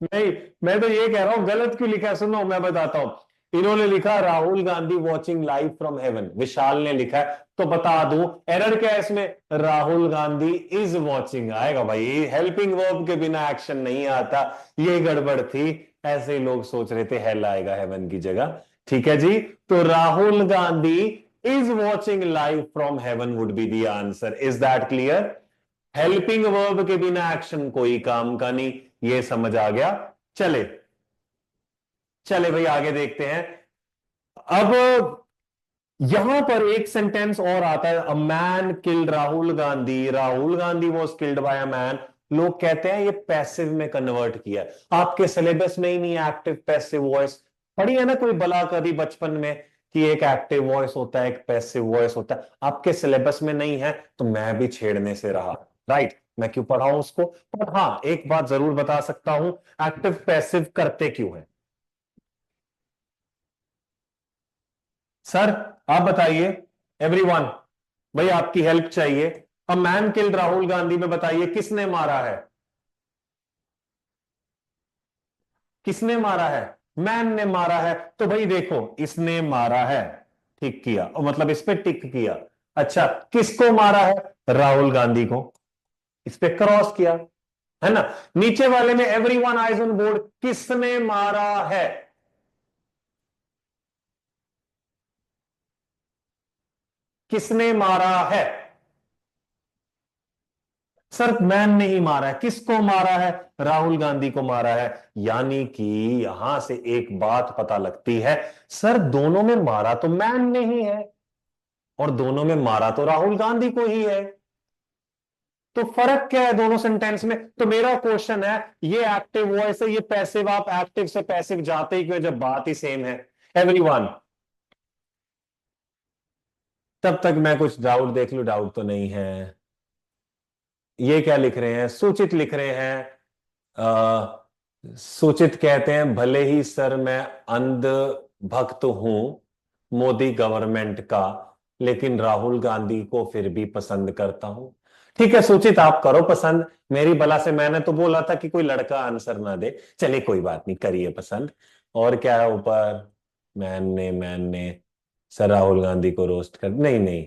नहीं, मैं तो ये कह रहा हूं गलत क्यों लिखा है, सुनो मैं बताता हूं। इन्होंने लिखा Rahul Gandhi watching live from heaven, Vishal ने लिखा है, तो बता दूं एरर क्या है इसमें? राहुल गांधी इज वॉचिंग आएगा भाई, हेल्पिंग वर्ब के बिना एक्शन नहीं आता, ये गड़बड़ थी। ऐसे लोग सोच रहे थे हेल आएगा हेवन की जगह। ठीक है जी, तो Rahul Gandhi is watching live from haven would be the answer. Is that clear? Helping verb के बिना एक्शन कोई काम का नहीं, ये समझ आ गया? चले, चले भाई आगे देखते हैं। अब यहां पर एक सेंटेंस और आता है, a man killed Rahul Gandhi, Rahul Gandhi was killed by a man. लोग कहते हैं ये पैसिव में कन्वर्ट किया है। आपके सिलेबस में ही नहीं एक्टिव पैसिव वॉइस पढ़ी है ना कोई बला कभी बचपन में, कि एक एक्टिव वॉइस होता है, एक पैसिव वॉइस होता है? आपके सिलेबस में नहीं है तो मैं भी छेड़ने से रहा, राइट? मैं क्यों पढ़ाऊं उसको? पर हाँ, एक बात जरूर बता सकता हूं, एक्टिव पैसिव करते क्यों है? सर आप बताइए, एवरीवन, भाई आपकी हेल्प चाहिए। अब मैन किल्ड राहुल गांधी में बताइए किसने मारा है? किसने मारा है? मैन ने मारा है। तो भाई देखो, इसने मारा है, ठीक किया, और मतलब इस पे टिक किया। अच्छा, किसको मारा है? राहुल गांधी को, इस पे क्रॉस किया, है ना? नीचे वाले में एवरीवन आइज ऑन बोर्ड, किसने मारा है? किसने मारा है? सर मैन ने ही मारा है। किसको मारा है? राहुल गांधी को मारा है। यानी कि यहां से एक बात पता लगती है, सर दोनों में मारा तो मैन ने ही है, और दोनों में मारा तो राहुल गांधी को ही है। तो फर्क क्या है दोनों सेंटेंस में? तो मेरा क्वेश्चन है, ये एक्टिव वॉइस है, ये पैसिव, आप एक्टिव से पैसिव जाते ही क्यों जब बात ही सेम है? एवरीवन, तब तक मैं कुछ डाउट देख लूं। डाउट तो नहीं है। ये क्या लिख रहे हैं? सूचित लिख रहे हैं। सूचित कहते हैं, भले ही सर मैं अंध भक्त हूं मोदी गवर्नमेंट का, लेकिन राहुल गांधी को फिर भी पसंद करता हूं। ठीक है सूचित, आप करो पसंद, मेरी बला से मैंने तो बोला था कि कोई लड़का आंसर ना दे। चलिए कोई बात नहीं, करिए पसंद। और क्या है ऊपर? मैन ने सर राहुल गांधी को रोस्ट कर, नहीं नहीं।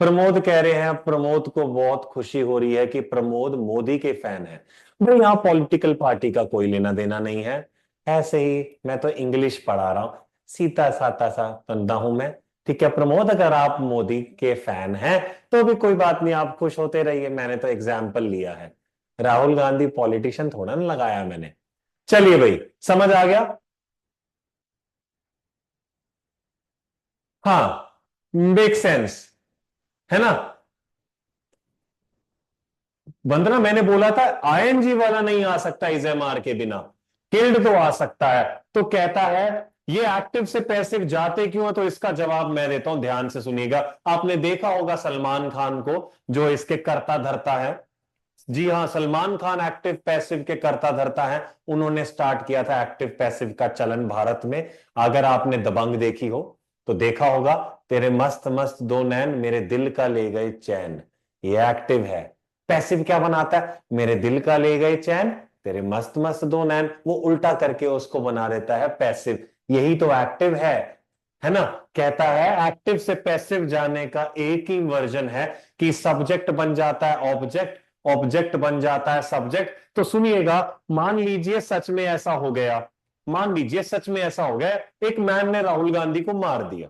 प्रमोद कह रहे हैं, प्रमोद को बहुत खुशी हो रही है कि प्रमोद मोदी के फैन है। भाई यहाँ पॉलिटिकल पार्टी का कोई लेना देना नहीं है, ऐसे ही मैं तो इंग्लिश पढ़ा रहा हूं, सीता साता सा बंदा हूं मैं। ठीक है प्रमोद, अगर आप मोदी के फैन हैं तो भी कोई बात नहीं, आप खुश होते रहिए, मैंने तो एग्जाम्पल लिया है। राहुल गांधी पॉलिटिशियन थोड़ा ना लगाया मैंने। चलिए भाई, समझ आ गया? हाँ, मेक सेंस, है ना? वंदना, मैंने बोला था आईएनजी वाला नहीं आ सकता इज एम आर के बिना, किल्ड तो आ सकता है। तो कहता है ये एक्टिव से पैसिव जाते क्यों है, तो इसका जवाब मैं देता हूं, ध्यान से सुनिएगा। आपने देखा होगा सलमान खान को, जो इसके कर्ता धर्ता है। जी हाँ, सलमान खान एक्टिव पैसिव के कर्ता धर्ता है। उन्होंने स्टार्ट किया था एक्टिव पैसिव का चलन भारत में। अगर आपने दबंग देखी हो तो देखा होगा, तेरे मस्त मस्त दो नैन मेरे दिल का ले गए चैन, ये एक्टिव है। पैसिव क्या बनाता है, मेरे दिल का ले गए चैन, तेरे मस्त मस्त दो नैन, वो उल्टा करके उसको बना देता है पैसिव। यही तो एक्टिव है ना? कहता है एक्टिव से पैसिव जाने का एक ही वर्जन है कि सब्जेक्ट बन जाता है ऑब्जेक्ट, ऑब्जेक्ट बन जाता है सब्जेक्ट। तो सुनिएगा, मान लीजिए सच में ऐसा हो गया, मान लीजिए सच में ऐसा हो गया, एक मैन ने राहुल गांधी को मार दिया,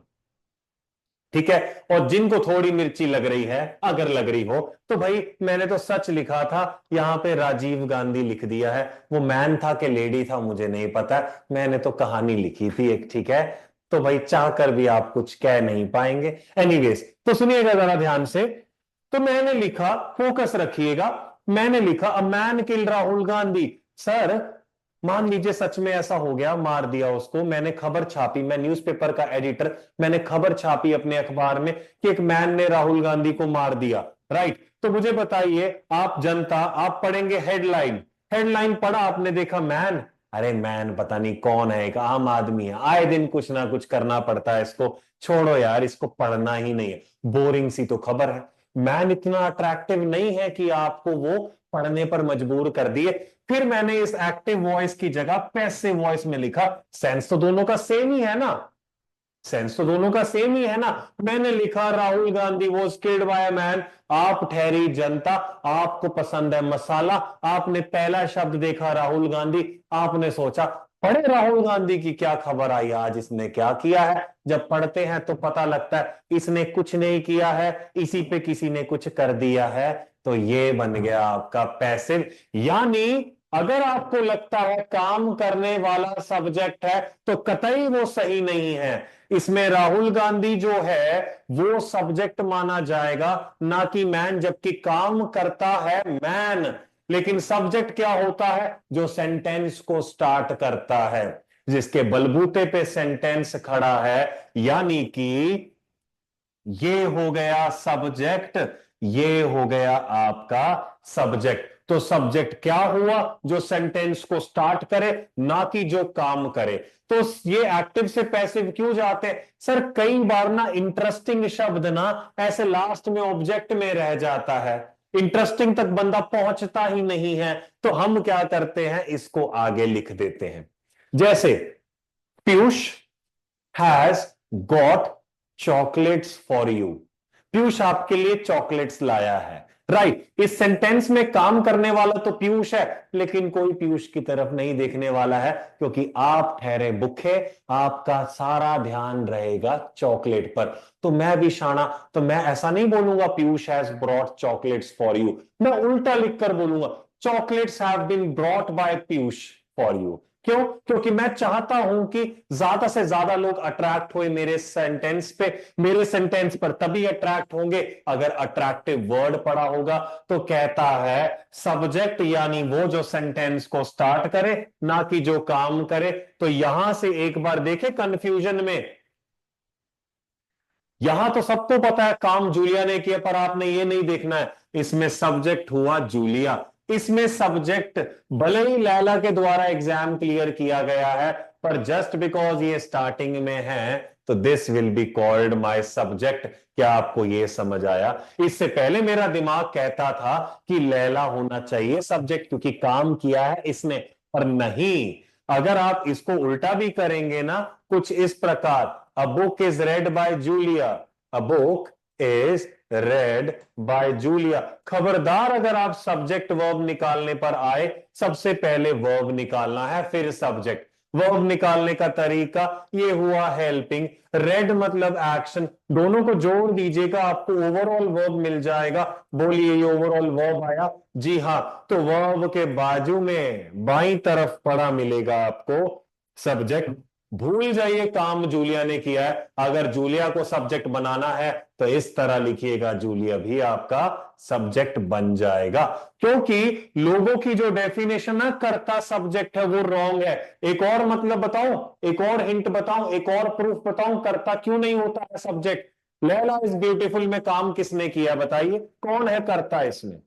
ठीक है? और जिनको थोड़ी मिर्ची लग रही है, अगर लग रही हो, तो भाई मैंने तो सच लिखा था, यहां पे राजीव गांधी लिख दिया है। वो मैन था कि लेडी था मुझे नहीं पता, मैंने तो कहानी लिखी थी एक, ठीक है? तो भाई चाह कर भी आप कुछ कह नहीं पाएंगे। एनीवेज, तो सुनिएगा जरा ध्यान से। तो मैंने लिखा, फोकस रखिएगा, मैंने लिखा a man kill Rahul Gandhi. Sir, मान लीजिए सच में ऐसा हो गया, मार दिया उसको, मैंने खबर छापी, मैं न्यूज़पेपर का एडिटर, मैंने खबर छापी अपने अखबार में कि एक मैन ने राहुल गांधी को मार दिया, राइट? तो मुझे बताइए आप जनता, आप पढ़ेंगे हेडलाइन, हेडलाइन पढ़ा आपने, देखा मैन, अरे मैन पता नहीं कौन है, एक आम आदमी है, आए दिन कुछ ना कुछ करना पड़ता है इसको, छोड़ो यार, इसको पढ़ना ही नहीं है, बोरिंग सी तो खबर है। मैन इतना अट्रैक्टिव नहीं है कि आपको वो पढ़ने पर मजबूर कर दिए। फिर मैंने इस एक्टिव वॉइस की जगह पैसिव वॉइस में लिखा, सेंस तो दोनों का सेम ही है ना, सेंस तो दोनों का सेम ही है ना। मैंने लिखा Rahul Gandhi was killed by a man. आप ठहरी जनता, आपको पसंद है मसाला, आपने पहला शब्द देखा राहुल गांधी, आपने सोचा पढ़े राहुल गांधी की क्या खबर आई आज, इसने क्या किया है। जब पढ़ते हैं तो पता लगता है इसने कुछ नहीं किया है, इसी पे किसी ने कुछ कर दिया है। तो ये बन गया आपका पैसिव। यानी अगर आपको लगता है काम करने वाला सब्जेक्ट है, तो कतई वो सही नहीं है। इसमें राहुल गांधी जो है वो सब्जेक्ट माना जाएगा, ना कि मैन, जबकि काम करता है मैन। लेकिन सब्जेक्ट क्या होता है, जो सेंटेंस को स्टार्ट करता है, जिसके बलबूते पे सेंटेंस खड़ा है। यानी कि ये हो गया सब्जेक्ट, ये हो गया आपका सब्जेक्ट। तो सब्जेक्ट क्या हुआ, जो सेंटेंस को स्टार्ट करे, ना कि जो काम करे। तो ये एक्टिव से पैसिव क्यों जाते हैं सर? कई बार ना इंटरेस्टिंग शब्द ना ऐसे लास्ट में ऑब्जेक्ट में रह जाता है, इंटरेस्टिंग तक बंदा पहुंचता ही नहीं है, तो हम क्या करते हैं, इसको आगे लिख देते हैं। जैसे Piyush has got chocolates for you, Piyush आपके लिए चॉकलेट्स लाया है, राइट? इस सेंटेंस में काम करने वाला तो पीयूष है, लेकिन कोई पीयूष की तरफ नहीं देखने वाला है, क्योंकि आप ठहरे भूखे, आपका सारा ध्यान रहेगा चॉकलेट पर। तो मैं भी शाना, तो मैं ऐसा नहीं बोलूंगा Piyush has brought chocolates for you, मैं उल्टा लिखकर बोलूंगा chocolates have been brought by Piyush for you. क्यों? क्योंकि मैं चाहता हूं कि ज्यादा से ज्यादा लोग अट्रैक्ट हुए मेरे सेंटेंस पे, मेरे सेंटेंस पर तभी अट्रैक्ट होंगे अगर अट्रैक्टिव वर्ड पड़ा होगा। तो कहता है सब्जेक्ट यानी वो जो सेंटेंस को स्टार्ट करे, ना कि जो काम करे। तो यहां से एक बार देखे कंफ्यूजन में, यहां तो सबको पता है काम जूलिया ने किया, पर आपने ये नहीं देखना है इसमें सब्जेक्ट हुआ जूलिया। इसमें सब्जेक्ट भले ही लैला के द्वारा एग्जाम क्लियर किया गया है, पर जस्ट बिकॉज ये स्टार्टिंग में है, तो this will be called my subject. क्या आपको ये समझ आया? इससे पहले मेरा दिमाग कहता था कि लैला होना चाहिए सब्जेक्ट, क्योंकि काम किया है इसने, पर नहीं। अगर आप इसको उल्टा भी करेंगे ना, कुछ इस प्रकार, a book is read by Julia, a book is read by Julia. खबरदार अगर आप सब्जेक्ट वर्ब निकालने पर आए, सबसे पहले वर्ब निकालना है फिर सब्जेक्ट। वर्ब निकालने का तरीका ये हुआ हेल्पिंग, रेड मतलब एक्शन, दोनों को जोड़ दीजिएगा आपको ओवरऑल वर्ब मिल जाएगा। बोलिए ये ओवरऑल वर्ब आया? जी हाँ। तो वर्ब के बाजू में बाईं तरफ पड़ा मिलेगा आपको सब्जेक्ट। भूल जाइए काम जूलिया ने किया है, अगर जूलिया को सब्जेक्ट बनाना है तो इस तरह लिखिएगा, जूलिया भी आपका सब्जेक्ट बन जाएगा। क्योंकि लोगों की जो डेफिनेशन है कर्ता सब्जेक्ट है वो रॉन्ग है। एक और मतलब बताऊं, एक और हिंट बताऊं, एक और प्रूफ बताऊं कर्ता क्यों नहीं होता है सब्जेक्ट? लैला इज ब्यूटीफुल में काम किसने किया बताइए, कौन है कर्ता इसमें?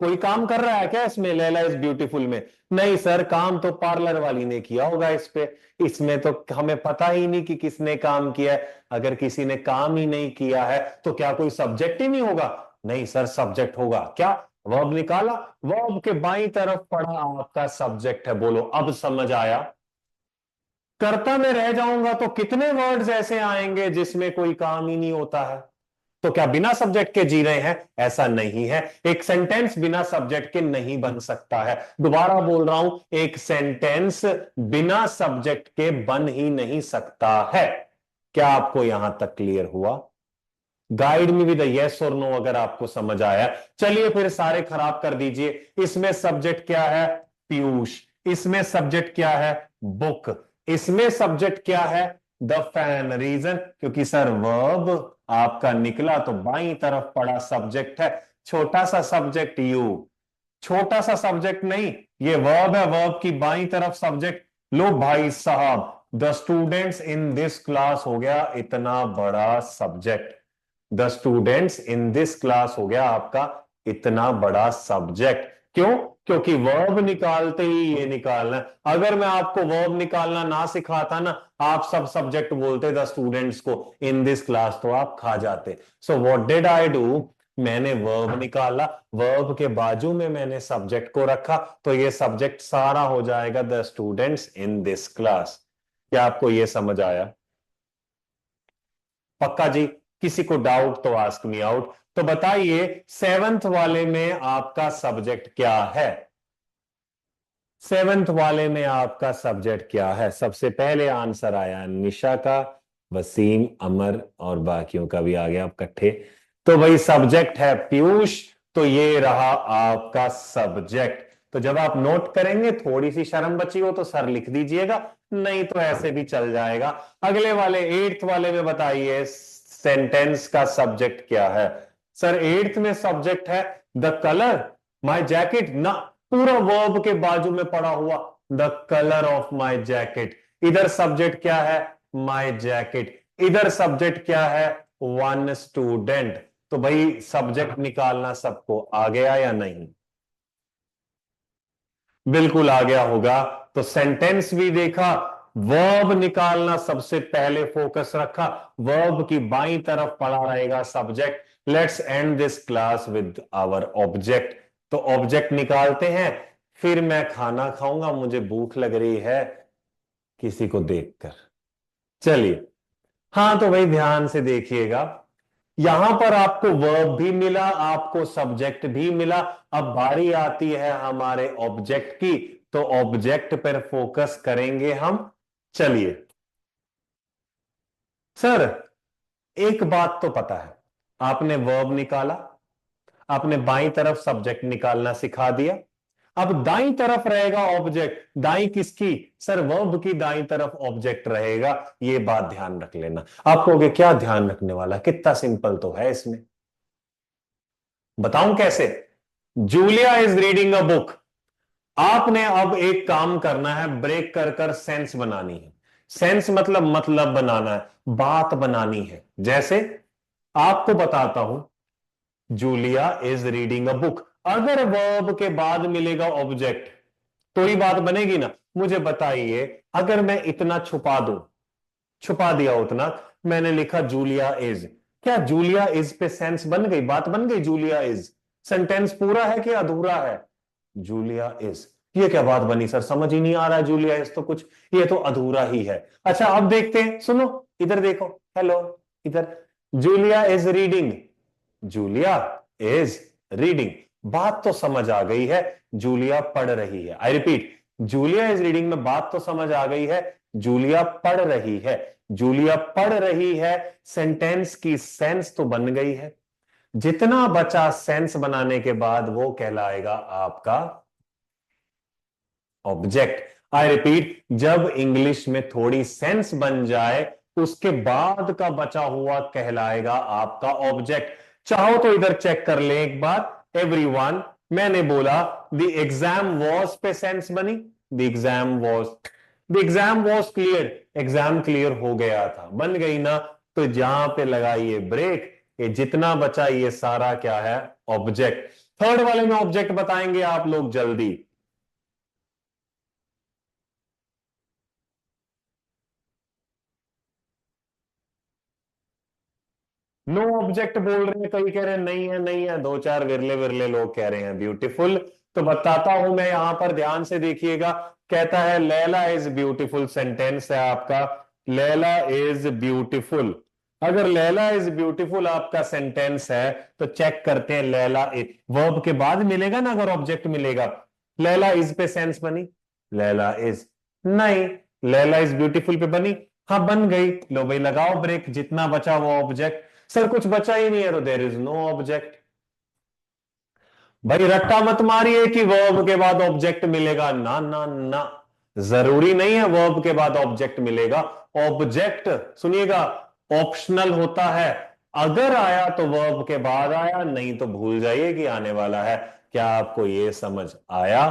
कोई काम कर रहा है क्या इसमें लैला इज ब्यूटीफुल में? नहीं सर, काम तो पार्लर वाली ने किया होगा इस पे। इसमें तो हमें पता ही नहीं कि किसने काम किया है। अगर किसी ने काम ही नहीं किया है तो क्या कोई सब्जेक्ट ही नहीं होगा? नहीं सर, सब्जेक्ट होगा। क्या वर्ब निकाला, वर्ब के बाईं तरफ पड़ा आपका सब्जेक्ट है। बोलो अब समझ आया? कर्ता में रह जाऊंगा तो कितने वर्ड्स ऐसे आएंगे जिसमें कोई काम ही नहीं होता है? तो क्या बिना सब्जेक्ट के जी रहे हैं? ऐसा नहीं है। एक सेंटेंस बिना सब्जेक्ट के नहीं बन सकता है। दोबारा बोल रहा हूं, एक सेंटेंस बिना सब्जेक्ट के बन ही नहीं सकता है। क्या आपको यहां तक क्लियर हुआ? गाइड में भी द यस और नो अगर आपको समझ आया। चलिए फिर सारे खराब कर दीजिए। इसमें सब्जेक्ट क्या है? पीयूष। इसमें सब्जेक्ट क्या है? बुक। इसमें सब्जेक्ट क्या है? The fan. रीजन क्योंकि सर वर्ब आपका निकला तो बाईं तरफ पड़ा सब्जेक्ट है, छोटा सा सब्जेक्ट यू। छोटा सा सब्जेक्ट नहीं, ये वर्ब है, वर्ब की बाईं तरफ सब्जेक्ट। लो भाई साहब, the students in this class हो गया इतना बड़ा subject. The students in this class हो गया आपका इतना बड़ा सब्जेक्ट। क्यों? क्योंकि वर्ब निकालते ही ये निकालना है। अगर मैं आपको वर्ब निकालना ना सिखाता ना, आप सब सब्जेक्ट बोलते द स्टूडेंट्स को इन दिस क्लास, तो आप खा जाते। So what did I do? मैंने वर्ब निकाला, वर्ब के बाजू में मैंने सब्जेक्ट को रखा, तो ये सब्जेक्ट सारा हो जाएगा the students in this class. क्या आपको ये समझ आया? पक्का जी? किसी को डाउट तो आस्क मी आउट। तो बताइए सेवंथ वाले में आपका सब्जेक्ट क्या है? सेवंथ वाले में आपका सब्जेक्ट क्या है? सबसे पहले आंसर आया निशा का, वसीम, अमर और बाकियों का भी आ गया आप इकट्ठे। तो भाई सब्जेक्ट है पीयूष, तो ये रहा आपका सब्जेक्ट। तो जब आप नोट करेंगे थोड़ी सी शर्म बची हो तो सर लिख दीजिएगा, नहीं तो ऐसे भी चल जाएगा। अगले वाले एट्थ वाले में बताइए सेंटेंस का सब्जेक्ट क्या है? सर एट्थ में सब्जेक्ट है द कलर माई जैकेट ना, पूरा वर्ब के बाजू में पड़ा हुआ the colour of my jacket. इधर सब्जेक्ट क्या है? माई जैकेट। इधर सब्जेक्ट क्या है? One student. तो भाई सब्जेक्ट निकालना सबको आ गया या नहीं? बिल्कुल आ गया होगा। तो सेंटेंस भी देखा, वर्ब निकालना सबसे पहले फोकस रखा, वर्ब की बाईं तरफ पड़ा रहेगा subject. Let's end this class with our object. तो ऑब्जेक्ट निकालते हैं, फिर मैं खाना खाऊंगा, मुझे भूख लग रही है किसी को देखकर। चलिए, हाँ तो भाई ध्यान से देखिएगा, यहां पर आपको वर्ब भी मिला, आपको सब्जेक्ट भी मिला। अब बारी आती है हमारे ऑब्जेक्ट की, तो ऑब्जेक्ट पर फोकस करेंगे हम। चलिए सर, एक बात तो पता है, आपने वर्ब निकाला, आपने बाईं तरफ सब्जेक्ट निकालना सिखा दिया, अब दाईं तरफ रहेगा ऑब्जेक्ट। दाईं किसकी? सर वर्ब की दाईं तरफ ऑब्जेक्ट रहेगा। ये बात ध्यान रख लेना। आप कहोगे क्या ध्यान रखने वाला, कितना सिंपल तो है इसमें। बताऊं कैसे? Julia is reading a book. आपने अब एक काम करना है, ब्रेक कर कर सेंस बनानी है। सेंस मतलब बनाना है, बात बनानी है। जैसे आपको बताता हूं, Julia is reading a book, अगर वर्ब के बाद मिलेगा ऑब्जेक्ट तो ही बात बनेगी ना। मुझे बताइए, अगर मैं इतना छुपा दूं, छुपा दिया उतना, मैंने लिखा जूलिया इज, क्या जूलिया इज पे सेंस बन गई, बात बन गई? जूलिया इज सेंटेंस पूरा है कि अधूरा है? जूलिया इज, ये क्या बात बनी सर, समझ ही नहीं आ रहा है। जूलिया इज तो कुछ, ये तो अधूरा ही है। अच्छा अब देखते हैं, सुनो इधर देखो, हेलो इधर, Julia is reading, Julia is reading, बात तो समझ आ गई है, जूलिया पढ़ रही है। I repeat, Julia is reading में बात तो समझ आ गई है, जूलिया पढ़ रही है, जूलिया पढ़ रही है, सेंटेंस की सेंस तो बन गई है, जितना बचा सेंस बनाने के बाद वो कहलाएगा आपका ऑब्जेक्ट। आई रिपीट, जब इंग्लिश में थोड़ी सेंस बन जाए उसके बाद का बचा हुआ कहलाएगा आपका ऑब्जेक्ट। चाहो तो इधर चेक कर ले एक बार एवरीवन, मैंने बोला द एग्जाम वॉज पे सेंस बनी, the exam was, the exam was clear, exam clear हो गया था, बन गई ना। तो जहां पे लगाइए ब्रेक, ये जितना बचा ये सारा क्या है, ऑब्जेक्ट। थर्ड वाले में ऑब्जेक्ट बताएंगे आप लोग जल्दी। नो ऑब्जेक्ट बोल रहे हैं, कई कह रहे हैं नहीं है नहीं है, दो चार विरले विरले लोग कह रहे हैं ब्यूटीफुल। तो बताता हूं मैं, यहां पर ध्यान से देखिएगा, कहता है लैला इज ब्यूटीफुल, सेंटेंस है आपका, लैला इज ब्यूटीफुल। अगर लैला इज ब्यूटीफुल आपका सेंटेंस है तो चेक करते हैं लैला इज, वर्ब के बाद मिलेगा ना, अगर ऑब्जेक्ट मिलेगा। लैला इज पे सेंस बनी, लैला इज नहीं, लैला इज ब्यूटीफुल पे बनी, हाँ बन गई। लो भाई लगाओ ब्रेक, जितना बचा वो ऑब्जेक्ट। सर कुछ बचा ही नहीं है तो देयर इज नो ऑब्जेक्ट। भाई रट्टा मत मारिए कि वर्ब के बाद ऑब्जेक्ट मिलेगा, ना ना ना, जरूरी नहीं है वर्ब के बाद ऑब्जेक्ट मिलेगा। ऑब्जेक्ट सुनिएगा ऑप्शनल होता है, अगर आया तो वर्ब के बाद आया, नहीं तो भूल जाइए कि आने वाला है। क्या आपको यह समझ आया?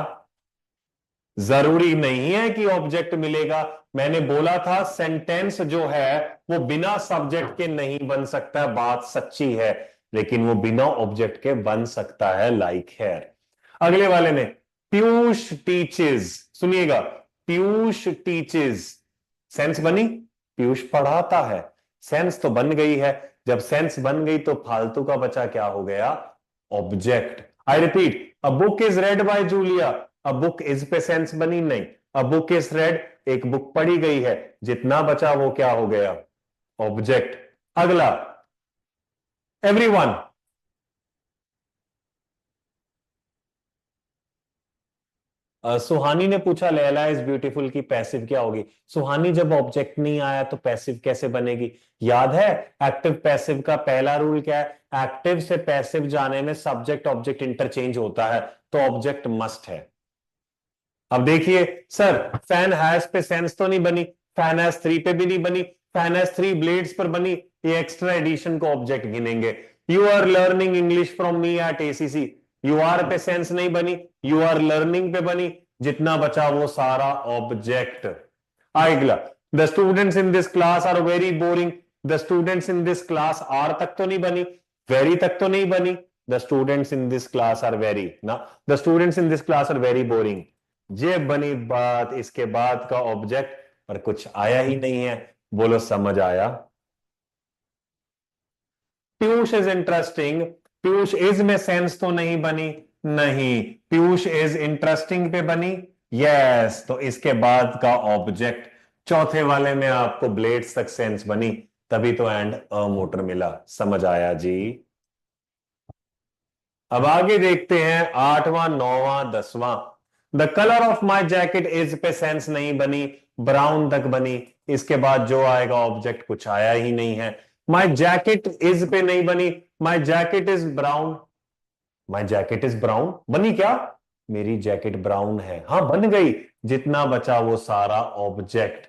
जरूरी नहीं है कि ऑब्जेक्ट मिलेगा। मैंने बोला था सेंटेंस जो है वो बिना सब्जेक्ट के नहीं बन सकता, बात सच्ची है, लेकिन वो बिना ऑब्जेक्ट के बन सकता है, लाइक हेयर। अगले वाले में पीयूष टीचेस, सुनिएगा पीयूष टीचेस, सेंस बनी, पीयूष पढ़ाता है, सेंस तो बन गई है। जब सेंस बन गई तो फालतू का बचा क्या हो गया, object. I repeat, a book is read by Julia, a book is पे सेंस बनी नहीं, अ बुक इज रेड, एक बुक पढ़ी गई है, जितना बचा वो क्या हो गया, ऑब्जेक्ट। अगला एवरीवन, सुहानी ने पूछा लैला इज ब्यूटीफुल की पैसिव क्या होगी। सुहानी जब ऑब्जेक्ट नहीं आया तो पैसिव कैसे बनेगी? याद है एक्टिव पैसिव का पहला रूल क्या है, एक्टिव से पैसिव जाने में सब्जेक्ट ऑब्जेक्ट इंटरचेंज होता है, तो ऑब्जेक्ट मस्ट है। अब देखिए सर, फैन हैज पे सेंस तो नहीं बनी, फैन हैज थ्री पे भी नहीं बनी, फैन हैज थ्री ब्लेड्स पर बनी, ये एक्स्ट्रा एडिशन को ऑब्जेक्ट गिनेंगे। You are learning English from me at ACC, you are पे सेंस नहीं बनी, यू आर लर्निंग पे बनी, जितना बचा वो सारा ऑब्जेक्ट। अगला, the students in this class are very boring, the students in this class are तक तो नहीं बनी, वेरी तक तो नहीं बनी, the students in this class are very ना, the students in this class are very boring, ये बनी बात, इसके बाद का ऑब्जेक्ट पर कुछ आया ही नहीं है। बोलो समझ आया? Piyush is interesting, Piyush is में सेंस तो नहीं बनी, नहीं, पीयूष इज इंटरेस्टिंग पे बनी, यस, तो इसके बाद का ऑब्जेक्ट। चौथे वाले में आपको ब्लेड्स तक सेंस बनी, तभी तो एंड अ मोटर मिला। समझ आया जी? अब आगे देखते हैं आठवां नौवां दसवां। The colour of my jacket is पे सेंस नहीं बनी, ब्राउन तक बनी, इसके बाद जो आएगा ऑब्जेक्ट कुछ आया ही नहीं है। माई जैकेट इज पे नहीं बनी, my jacket is brown, my jacket is brown बनी क्या, मेरी जैकेट ब्राउन है, हाँ बन गई, जितना बचा वो सारा object.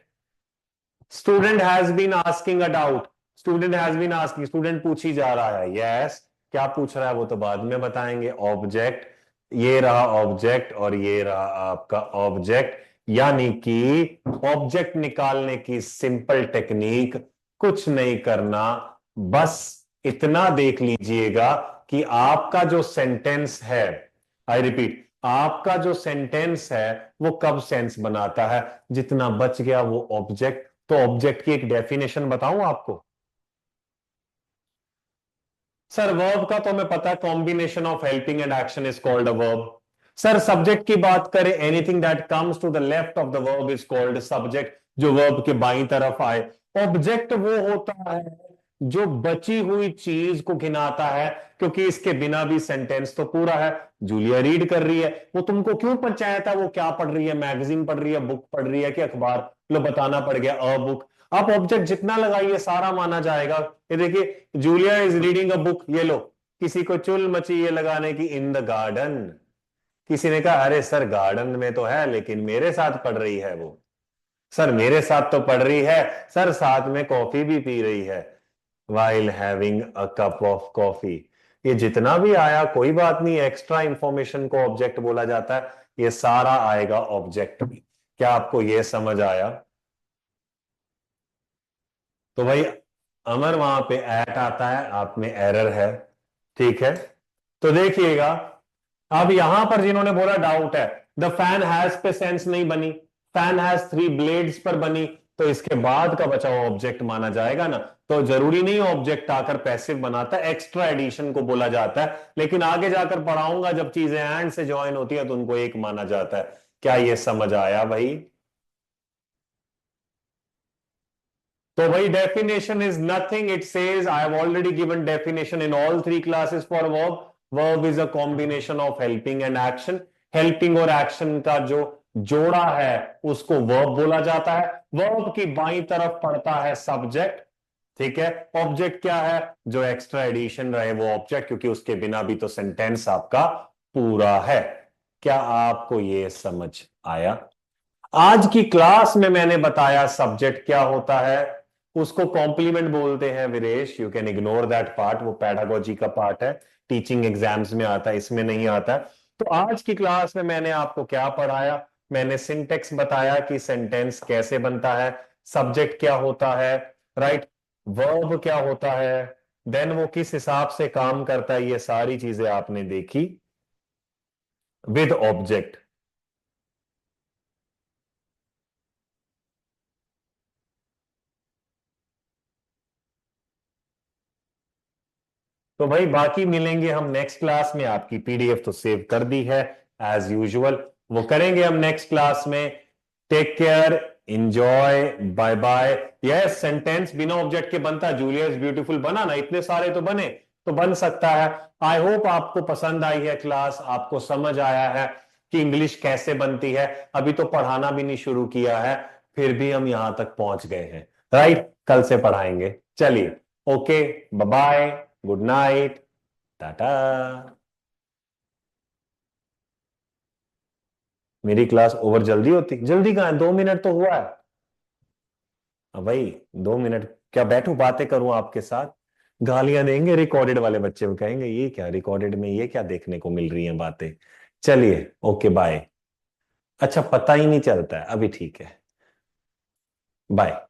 Student has been asking a doubt, student has been asking, student पूछ ही जा रहा है, यस, क्या पूछ रहा है वो तो बाद में बताएंगे, ऑब्जेक्ट। ये रहा ऑब्जेक्ट और ये रहा आपका ऑब्जेक्ट, यानी कि ऑब्जेक्ट निकालने की सिंपल टेक्निक कुछ नहीं करना, बस इतना देख लीजिएगा कि आपका जो सेंटेंस है, आई रिपीट, आपका जो सेंटेंस है वो कब सेंस बनाता है, जितना बच गया वो ऑब्जेक्ट। तो ऑब्जेक्ट की एक डेफिनेशन बताऊं आपको? सर वर्ब का तो हमें पता है, combination of helping and action is called a verb. Sir subject की बात करें, anything that comes to the left of the verb is called subject, जो वर्ब के बाईं तरफ आए। ऑब्जेक्ट वो होता है जो बची हुई चीज को गिनाता है, क्योंकि इसके बिना भी सेंटेंस तो पूरा है। जूलिया रीड कर रही है, वो तुमको क्यों पंचायत है, वो क्या पढ़ रही है, मैगजीन पढ़ रही है, बुक पढ़ रही है कि अखबार, लो बताना पड़ गया, अ बुक। आप ऑब्जेक्ट जितना लगाइए सारा माना जाएगा। ये देखिए, Julia is reading a book, ये लो। किसी को चुल मची ये लगाने की, इन द गार्डन। किसी ने कहा अरे सर गार्डन में तो है लेकिन मेरे साथ पढ़ रही है वो। सर मेरे साथ तो पढ़ रही है, सर साथ में कॉफी भी पी रही है, while having a cup of coffee. ये जितना भी आया कोई बात नहीं, एक्स्ट्रा इंफॉर्मेशन को ऑब्जेक्ट बोला जाता है, ये सारा आएगा ऑब्जेक्ट में। क्या आपको ये समझ आया? तो भाई अमर वहां पे एट आता है, आप में एरर है, ठीक है। तो देखिएगा, अब यहां पर जिन्होंने बोला डाउट है, द फैन हैज पे सेंस नहीं बनी, फैन हैज थ्री ब्लेड्स पर बनी, तो इसके बाद का बचा हुआ ऑब्जेक्ट माना जाएगा ना। तो जरूरी नहीं ऑब्जेक्ट आकर पैसिव बनाता है, एक्स्ट्रा एडिशन को बोला जाता है, लेकिन आगे जाकर पढ़ाऊंगा जब चीजें एंड से ज्वाइन होती है तो उनको एक माना जाता है। क्या ये समझ आया भाई? तो भाई definition is nothing, it says I have already given definition in all three classes for verb. Verb is a combination of helping and action. Helping और एक्शन का जो जोड़ा है उसको वर्ब बोला जाता है। वर्ब की बाईं तरफ पड़ता है सब्जेक्ट, ठीक है। ऑब्जेक्ट क्या है? जो एक्स्ट्रा एडिशन रहे वो ऑब्जेक्ट, क्योंकि उसके बिना भी तो सेंटेंस आपका पूरा है। क्या आपको ये समझ आया? आज की क्लास में मैंने बताया सब्जेक्ट क्या होता है, उसको कॉम्प्लीमेंट बोलते हैं Viresh, you can ignore that part, वो पैडागोजी का पार्ट है, टीचिंग एग्जाम्स में आता है, इसमें नहीं आता है। तो आज की क्लास में मैंने आपको क्या पढ़ाया? मैंने सिंटेक्स बताया कि सेंटेंस कैसे बनता है, सब्जेक्ट क्या होता है, राइट, वर्ब क्या होता है, देन वो किस हिसाब से काम करता है, ये सारी चीजें आपने देखी विद ऑब्जेक्ट। तो भाई बाकी मिलेंगे हम नेक्स्ट क्लास में, आपकी पीडीएफ तो सेव कर दी है एज यूजुअल, वो करेंगे हम नेक्स्ट क्लास में। Take care, enjoy, bye bye. Yes, sentence बिना ऑब्जेक्ट के बनता, जूलिया इज ब्यूटीफुल बना ना, इतने सारे तो बने, तो बन सकता है। आई होप आपको पसंद आई है क्लास, आपको समझ आया है कि इंग्लिश कैसे बनती है। अभी तो पढ़ाना भी नहीं शुरू किया है, फिर भी हम यहां तक पहुंच गए हैं, राइट। कल से पढ़ाएंगे, चलिए, okay, bye bye, good night, tata. मेरी क्लास ओवर जल्दी होती? जल्दी कहाँ है, 2 मिनट तो हुआ है। अब भाई 2 मिनट क्या बैठूं बातें करूं आपके साथ? गालियां देंगे रिकॉर्डेड वाले बच्चे, को कहेंगे ये क्या रिकॉर्डेड में, ये क्या देखने को मिल रही हैं बातें। चलिए, ओके बाय। अच्छा, पता ही नहीं चलता है, अभी ठीक है, बाय।